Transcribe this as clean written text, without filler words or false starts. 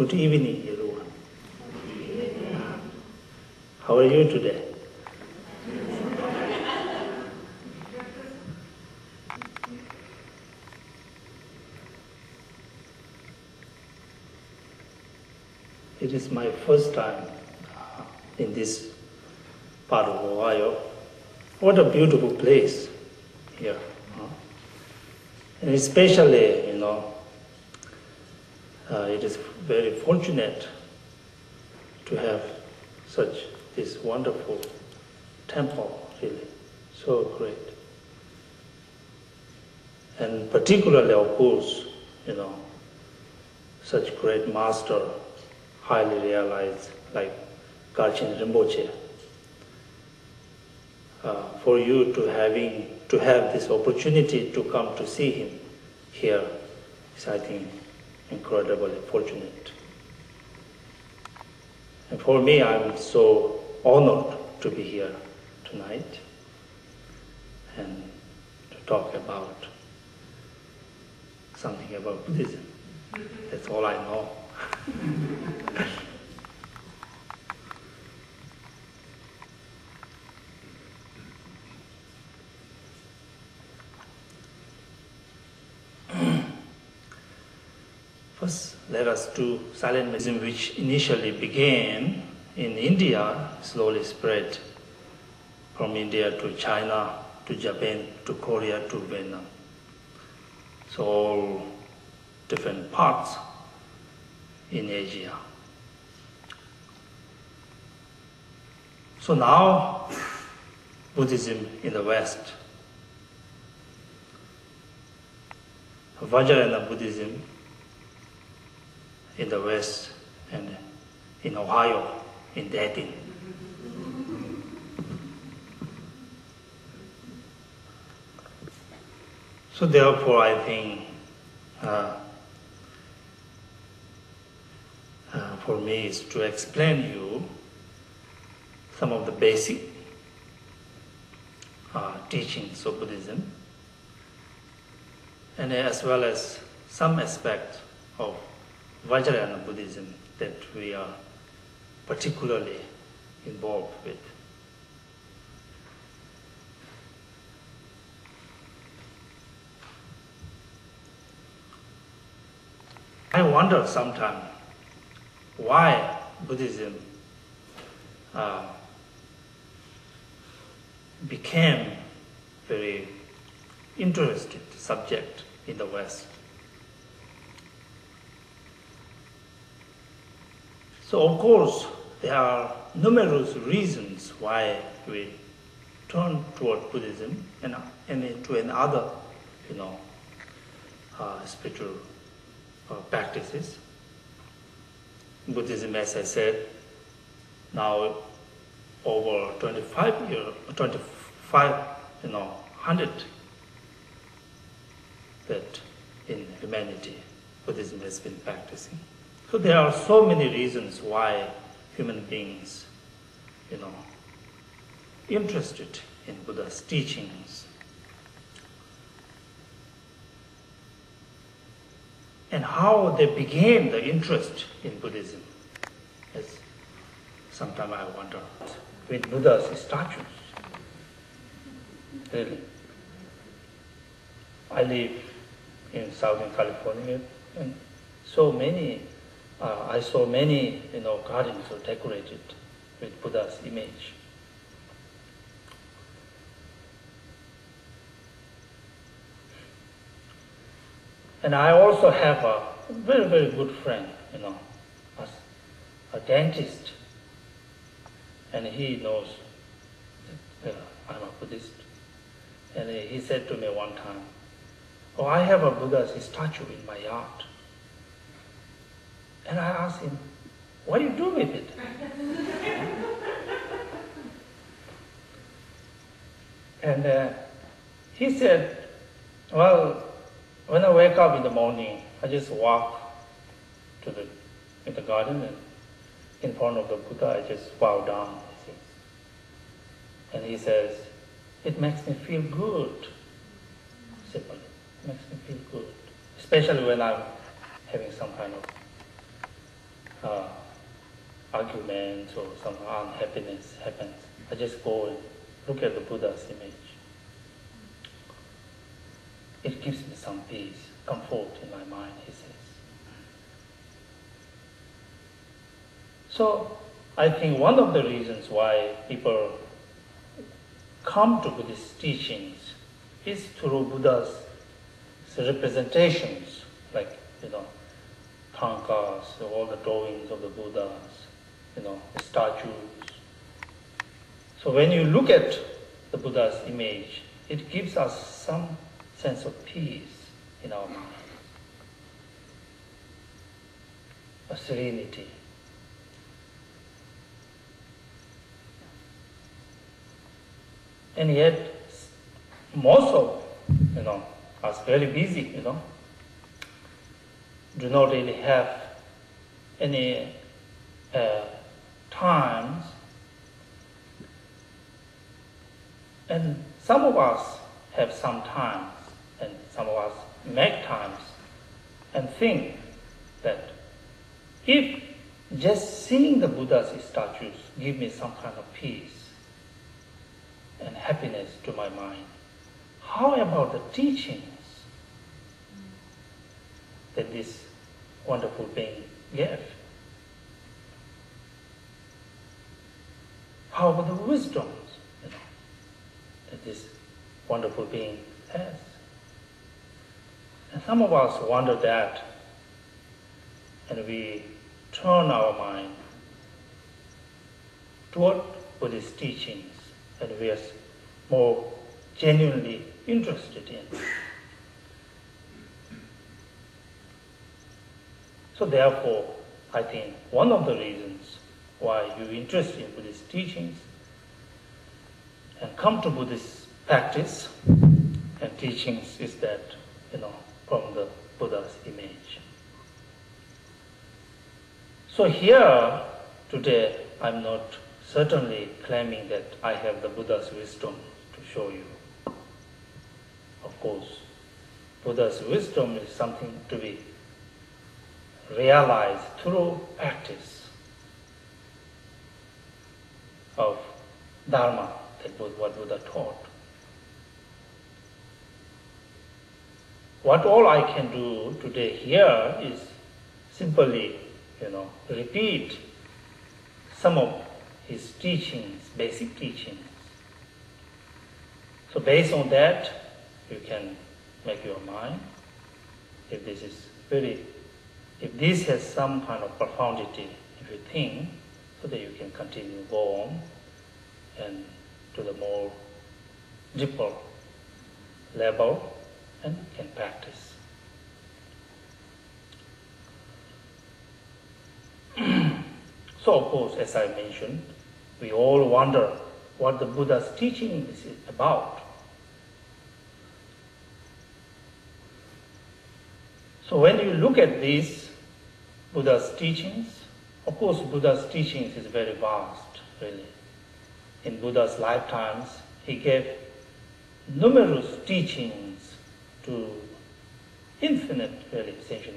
Good evening, everyone. How are you today? It is my first time in this part of Ohio. What a beautiful place here. And especially, it is very fortunate to have this wonderful temple, really, so great. And particularly, of course, such great master, highly realized, like Dudjom Rinpoche. For you to have this opportunity to come to see him here is, I think, incredibly fortunate. And for me, I'm so honored to be here tonight and to talk about something about Buddhism. That's all I know. First, let us do silent Buddhism, which initially began in India, slowly spread from India to China, to Japan, to Korea, to Vietnam. So all different parts in Asia. So now, Buddhism in the West, Vajrayana Buddhism in the West, and in Ohio, in Dayton. So therefore, I think for me is to explain you some of the basic teachings of Buddhism, and as well as some aspect of Vajrayana Buddhism that we are particularly involved with. I wonder sometimes why Buddhism became very interesting subject in the West. So of course, there are numerous reasons why we turn toward Buddhism and to another, spiritual practices. Buddhism, as I said, now over 100 that in humanity Buddhism has been practicing. So there are so many reasons why human beings, interested in Buddha's teachings. And how they began the interest in Buddhism. As sometimes I wonder, with Buddha's statues. Really. I live in Southern California, and so many I saw many, gardens are decorated with Buddha's image. And I also have a very, very good friend, a dentist, and he knows that I'm a Buddhist. And he said to me one time, "Oh, I have a Buddha's statue in my yard." And I asked him, "What do you do with it?" And he said, "Well, when I wake up in the morning, I just walk in the garden, and in front of the Buddha, I just bow down." And he says, "It makes me feel good." Simply, it makes me feel good, especially when I'm having some kind of arguments or some unhappiness happens, I just go and look at the Buddha's image. It gives me some peace, comfort in my mind, he says. So I think one of the reasons why people come to Buddhist teachings is through Buddha's representations, like, tankas, all the drawings of the Buddhas, the statues. So when you look at the Buddha's image, it gives us some sense of peace in our mind, a serenity. And yet, most of, us very busy, do not really have any times. And some of us have some times, and some of us make times and think that if just seeing the Buddha's statues give me some kind of peace and happiness to my mind, how about the teachings that this wonderful being gave? How about the wisdoms that this wonderful being has? And some of us wonder that, and we turn our mind toward Buddhist teachings, and we are more genuinely interested in. So therefore, I think one of the reasons why you're interested in Buddhist teachings and come to Buddhist practice and teachings is that, from the Buddha's image. So here, today, I'm not certainly claiming that I have the Buddha's wisdom to show you. Of course, Buddha's wisdom is something to be realized through practice of Dharma, that was what Buddha taught. What all I can do today here is simply, repeat some of his teachings, basic teachings. So based on that, you can make your mind, if this has some kind of profundity, if you think, so that you can continue go on and to the more deeper level and can practice. So of course, as I mentioned, we all wonder what the Buddha's teaching is about. So when you look at these Buddha's teachings, of course Buddha's teachings is very vast, really. In Buddha's lifetimes, he gave numerous teachings to infinite, really, sentient